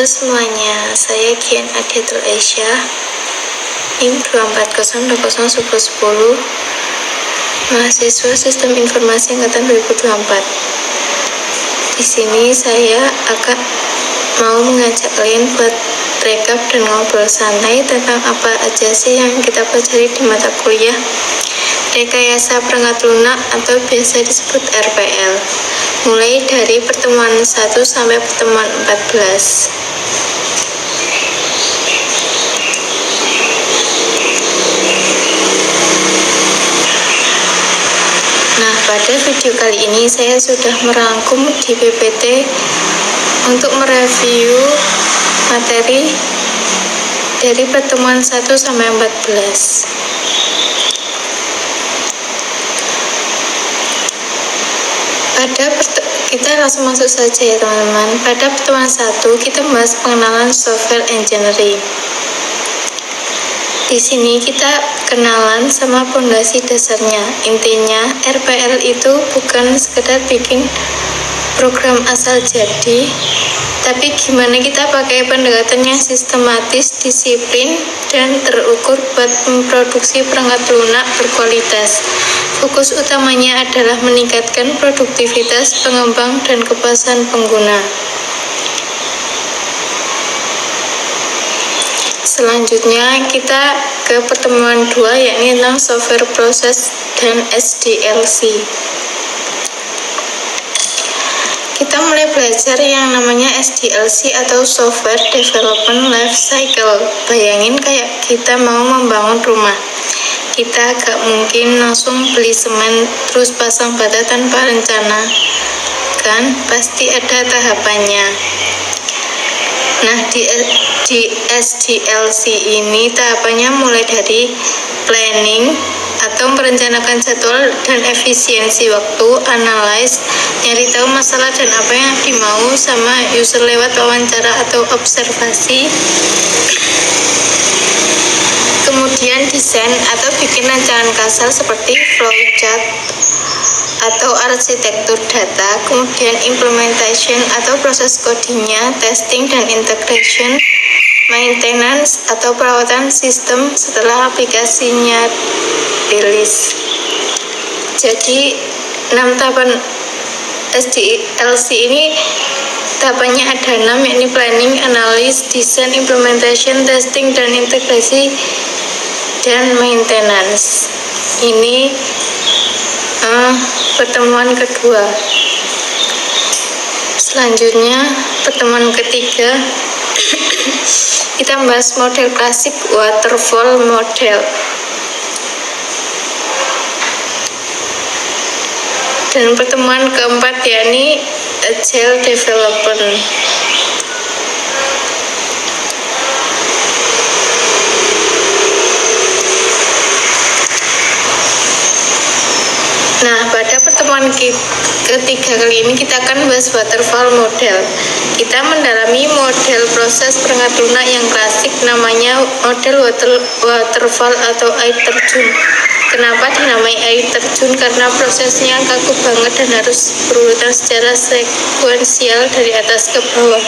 semuanya, saya Kian Adiatul Aisyah, NIM 240201010, mahasiswa Sistem Informasi Angkatan 2024. Di sini saya akan mau mengajak kalian buat rekap dan ngobrol santai tentang apa aja sih yang kita pelajari di mata kuliah Rekayasa Perangkat Lunak atau biasa disebut RPL, mulai dari pertemuan 1 sampai pertemuan 14. Nah, pada video kali ini saya sudah merangkum di PPT untuk mereview materi dari pertemuan 1 sampai 14. Kita langsung masuk saja ya teman-teman. Pada pertemuan 1 kita membahas pengenalan software engineering. Di sini kita kenalan sama fondasi dasarnya. Intinya RPL itu bukan sekedar bikin program asal jadi, tapi gimana kita pakai pendekatan yang sistematis, disiplin, dan terukur buat memproduksi perangkat lunak berkualitas. Fokus utamanya adalah meningkatkan produktivitas pengembang dan kepuasan pengguna. Selanjutnya kita ke pertemuan 2, yakni tentang software proses dan SDLC. Kita mulai belajar yang namanya SDLC atau Software Development Life Cycle. Bayangin kayak kita mau membangun rumah. Kita gak mungkin langsung beli semen terus pasang bata tanpa rencana, kan? Pasti ada tahapannya. Nah, di SDLC ini tahapannya mulai dari planning atau merencanakan jadwal dan efisiensi waktu, analyze, nyari tahu masalah dan apa yang dimau sama user lewat wawancara atau observasi. Kemudian desain atau bikin rancangan kasar seperti flowchart atau arsitektur data, kemudian implementation atau proses codingnya, testing dan integration, maintenance atau perawatan sistem setelah aplikasinya rilis. Jadi 6 tahapan SDLC ini tahapannya ada 6, yakni planning, analysis, design, implementation, testing, dan integrasi, dan maintenance. Ini pertemuan kedua. Selanjutnya pertemuan ketiga kita membahas model klasik waterfall model. Dan pertemuan keempat yakni agile development. Nah, pada pertemuan ketiga kali ini kita akan bahas waterfall model. Kita mendalami model proses perangkat lunak yang klasik, namanya model waterfall atau air terjun. Kenapa dinamai air terjun? Karena prosesnya kaku banget dan harus berurutan secara sekuensial dari atas ke bawah.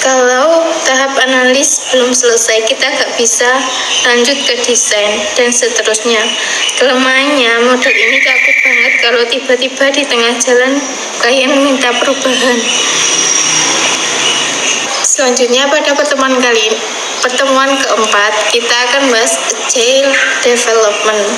Kalau tahap analis belum selesai, kita gak bisa lanjut ke desain dan seterusnya. Kelemahannya, model ini kaku banget kalau tiba-tiba di tengah jalan kalian minta perubahan. Selanjutnya pada pertemuan keempat, kita akan bahas agile development.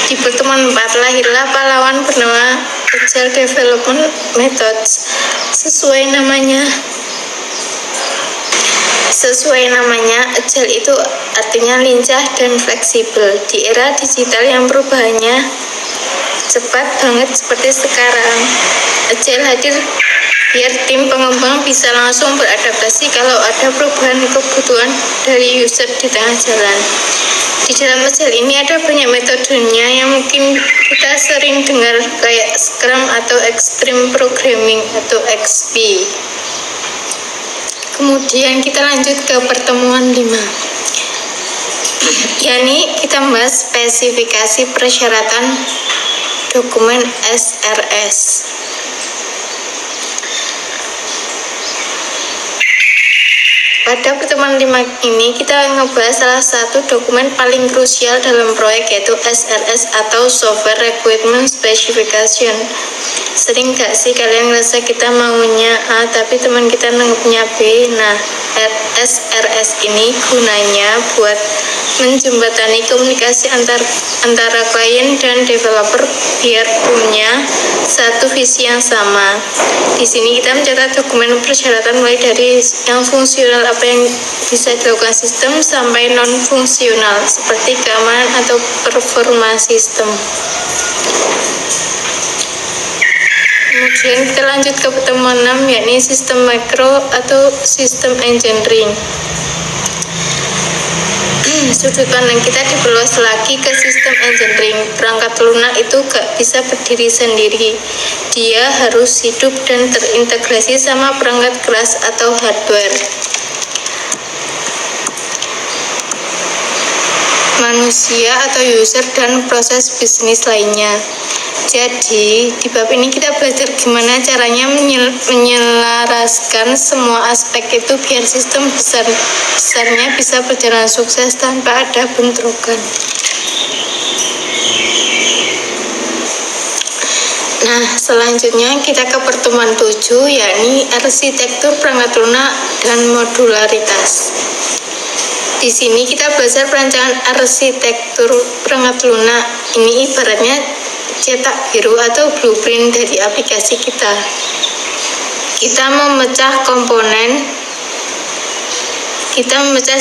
Di pertemuan 4 lahirlah pahlawan bernama Agile Development Methods. Sesuai namanya, agile itu artinya lincah dan fleksibel. Di era digital yang perubahannya cepat banget seperti sekarang, agile hadir biar tim pengembang bisa langsung beradaptasi kalau ada perubahan kebutuhan dari user di tengah jalan. Di dalam agile ini ada banyak metodenya yang mungkin kita sering dengar, kayak Scrum atau Extreme Programming atau XP. Kemudian kita lanjut ke pertemuan 5. yakni kita membahas spesifikasi persyaratan dokumen SRS. Pada pertemuan 5 ini kita ngebahas salah satu dokumen paling krusial dalam proyek, yaitu SRS atau Software Requirement Specification. Sering gak sih kalian ngerasa kita maunya A tapi teman kita nanggapnya B? Nah, SRS ini gunanya buat menjembatani komunikasi antara klien dan developer biar punya satu visi yang sama. Di sini kita mencatat dokumen persyaratan mulai dari yang fungsional, apa yang bisa dilakukan sistem, sampai non fungsional seperti keamanan atau performa sistem. Kemudian kita lanjut ke pertemuan 6, yakni sistem makro atau sistem engineering. Sudut pandang kita diperluas lagi ke sistem engineering. Perangkat lunak itu gak bisa berdiri sendiri. Dia harus hidup dan terintegrasi sama perangkat keras atau hardware, manusia atau user, dan proses bisnis lainnya. Jadi, di bab ini kita belajar gimana caranya menyelaraskan semua aspek itu biar sistem besarnya bisa berjalan sukses tanpa ada bentrokan. Nah, selanjutnya kita ke pertemuan 7, yakni arsitektur perangkat lunak dan modularitas. Di sini kita belajar perancangan arsitektur perangkat lunak. Ini ibaratnya cetak biru atau blueprint dari aplikasi kita. Kita memecah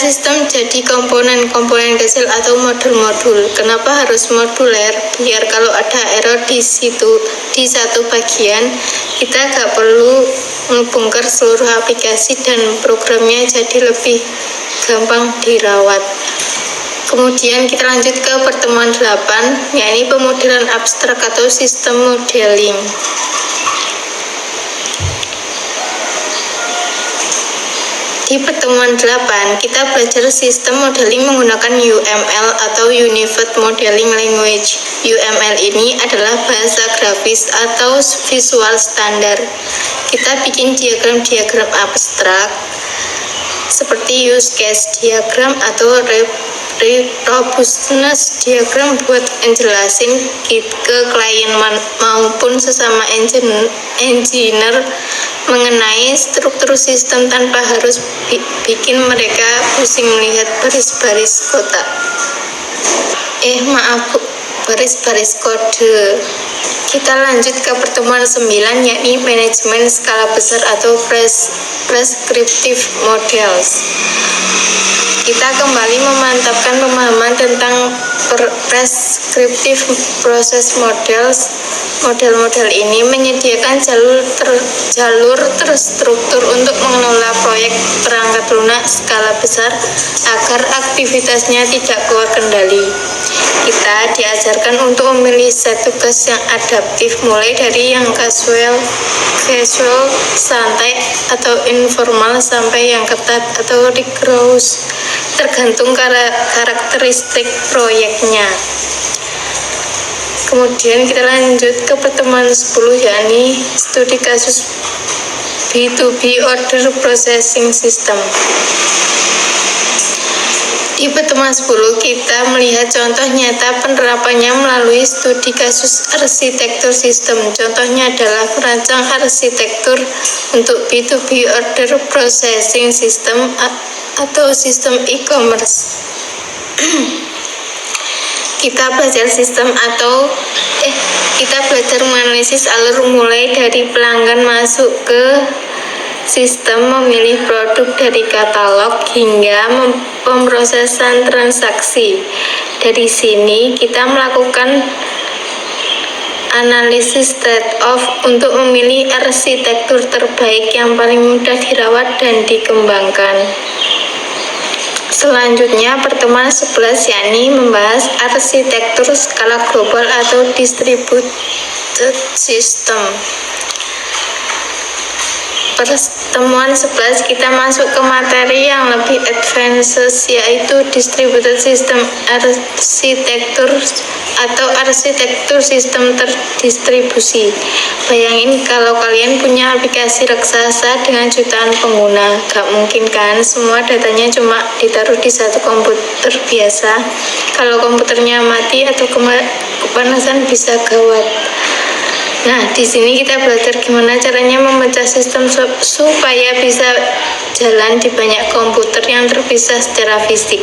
sistem jadi komponen kecil atau modul-modul. Kenapa harus moduler? Biar kalau ada error di satu bagian, kita gak perlu membongkar seluruh aplikasi dan programnya jadi lebih gampang dirawat. Kemudian kita lanjut ke pertemuan 8, yakni pemodelan abstrak atau sistem modeling. Di pertemuan 8, kita belajar sistem modeling menggunakan UML atau Unified Modeling Language. UML ini adalah bahasa grafis atau visual standar. Kita bikin diagram-diagram abstrak seperti use case diagram atau robustness diagram buat ngejelasin ke klien maupun sesama engineer mengenai struktur sistem tanpa harus bikin mereka pusing melihat baris-baris kotak. Baris-baris kode. Kita lanjut ke pertemuan 9, yakni manajemen skala besar atau prescriptive models. Kita kembali memantapkan pemahaman tentang prescriptive process models. Model-model ini menyediakan jalur terstruktur untuk mengelola proyek perangkat lunak skala besar agar aktivitasnya tidak keluar kendali. Kita diajarkan untuk memilih set tugas yang adaptif, mulai dari yang casual, santai atau informal, sampai yang ketat atau rigorous, tergantung karakteristik proyeknya. Kemudian kita lanjut ke pertemuan 10, yakni studi kasus B2B Order Processing System. Di pertemuan 10 kita melihat contoh nyata penerapannya melalui studi kasus arsitektur sistem. Contohnya adalah merancang arsitektur untuk B2B Order Processing System atau sistem e-commerce. Kita belajar menganalisis alur mulai dari pelanggan masuk ke sistem, memilih produk dari katalog, hingga pemrosesan transaksi. Dari sini kita melakukan analisis trade-off untuk memilih arsitektur terbaik yang paling mudah dirawat dan dikembangkan. Selanjutnya pertemuan 11, yakni membahas arsitektur skala global atau distributed system. pertemuan 11 kita masuk ke materi yang lebih advances, yaitu distributed system arsitektur atau arsitektur sistem terdistribusi. Bayangin kalau kalian punya aplikasi raksasa dengan jutaan pengguna, gak mungkin kan semua datanya cuma ditaruh di satu komputer biasa. Kalau komputernya mati atau kepanasan bisa gawat. Nah, di sini kita belajar gimana caranya memecah sistem supaya bisa jalan di banyak komputer yang terpisah secara fisik,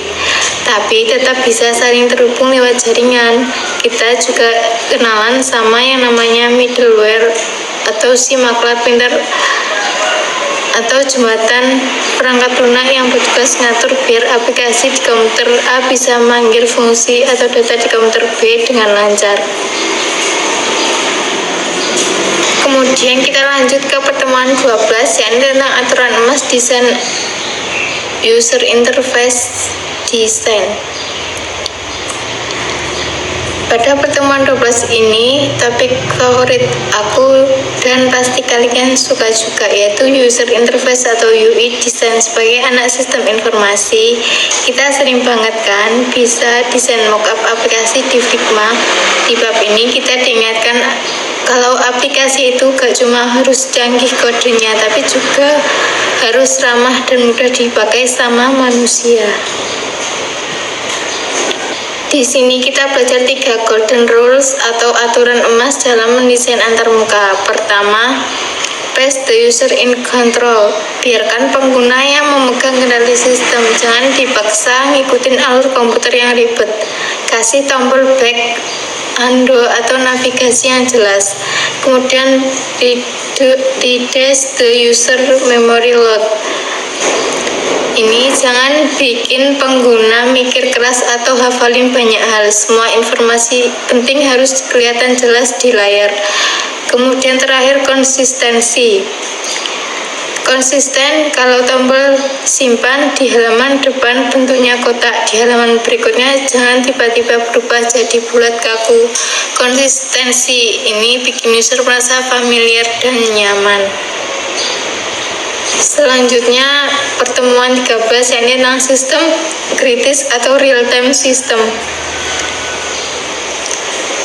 tapi tetap bisa saling terhubung lewat jaringan. Kita juga kenalan sama yang namanya middleware atau si maklar pintar atau jembatan perangkat lunak yang bertugas ngatur biar aplikasi di komputer A bisa manggil fungsi atau data di komputer B dengan lancar. Kemudian kita lanjut ke pertemuan 12, yakni tentang aturan emas desain user interface design. Pada pertemuan 12 ini, topik favorit aku dan pasti kalian suka juga, yaitu user interface atau UI design. Sebagai anak sistem informasi, kita sering banget kan bisa desain mockup aplikasi di Figma. Di bab ini kita diingatkan kalau aplikasi itu gak cuma harus canggih kodenya, tapi juga harus ramah dan mudah dipakai sama manusia. Di sini kita belajar 3 golden rules atau aturan emas dalam mendesain antarmuka. Pertama, place the user in control. Biarkan pengguna yang memegang kendali sistem. Jangan dipaksa ngikutin alur komputer yang ribet. Kasih tombol back, undo atau navigasi yang jelas. Kemudian reduce the user memory load. Ini jangan bikin pengguna mikir keras atau hafalin banyak hal. Semua informasi penting harus kelihatan jelas di layar. Kemudian terakhir, konsistensi. Konsisten, kalau tombol simpan di halaman depan bentuknya kotak, di halaman berikutnya jangan tiba-tiba berubah jadi bulat kaku. Konsistensi ini bikin user merasa familiar dan nyaman. Selanjutnya pertemuan 13, yakni tentang sistem kritis atau real time system.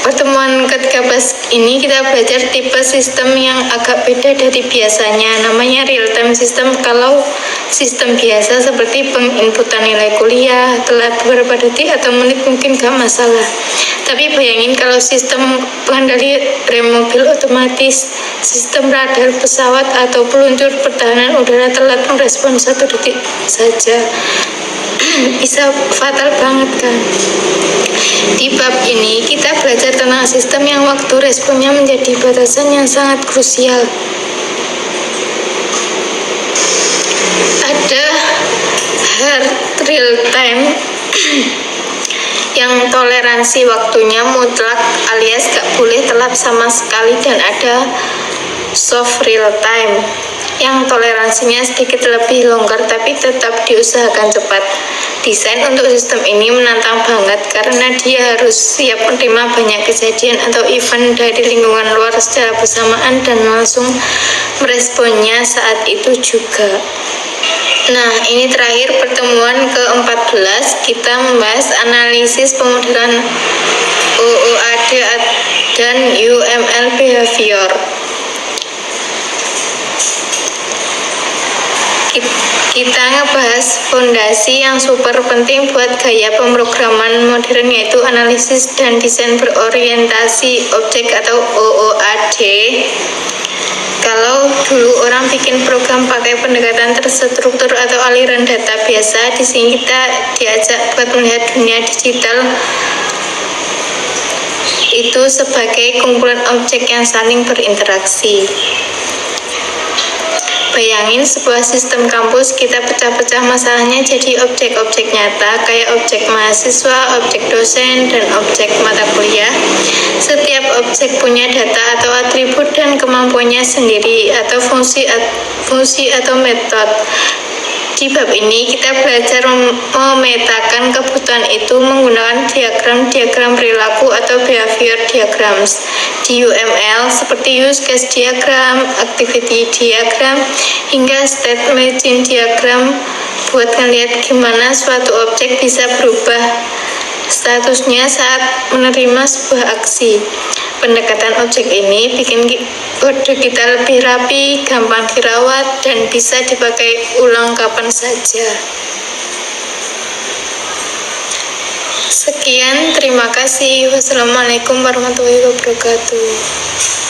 Pertemuan ke-13 ini kita belajar tipe sistem yang agak beda dari biasanya, namanya real time system. Kalau sistem biasa seperti penginputan nilai kuliah, telat beberapa detik atau menit mungkin gak masalah. Tapi bayangin kalau sistem pengendali rem mobil otomatis, sistem radar pesawat atau peluncur pertahanan udara telat merespon 1 detik saja. Bisa fatal banget kan. Di bab ini kita belajar tentang sistem yang waktu responnya menjadi batasan yang sangat krusial. Ada hard real time yang toleransi waktunya mutlak alias gak boleh telat sama sekali, dan ada soft real time yang toleransinya sedikit lebih longgar tapi tetap diusahakan cepat. Desain untuk sistem ini menantang banget karena dia harus siap menerima banyak kejadian atau event dari lingkungan luar secara bersamaan dan langsung meresponnya saat itu juga. Nah, ini terakhir pertemuan ke-14, kita membahas analisis pemodelan OOAD dan UML behavior. Kita ngebahas fondasi yang super penting buat gaya pemrograman modern, yaitu analisis dan desain berorientasi objek atau OOAD. Kalau dulu orang bikin program pakai pendekatan terstruktur atau aliran data biasa, di sini kita diajak buat melihat dunia digital itu sebagai kumpulan objek yang saling berinteraksi. Bayangin sebuah sistem kampus, kita pecah-pecah masalahnya jadi objek-objek nyata, kayak objek mahasiswa, objek dosen, dan objek mata kuliah. Setiap objek punya data atau atribut dan kemampuannya sendiri, atau fungsi atau metode. Di bab ini kita belajar memetakan kebutuhan itu menggunakan diagram perilaku atau behavior diagrams. Di UML seperti use case diagram, activity diagram, hingga state machine diagram buat ngeliat gimana suatu objek bisa berubah statusnya saat menerima sebuah aksi. Pendekatan objek ini bikin kode kita lebih rapi, gampang dirawat, dan bisa dipakai ulang kapan saja. Sekian, terima kasih. Wassalamualaikum warahmatullahi wabarakatuh.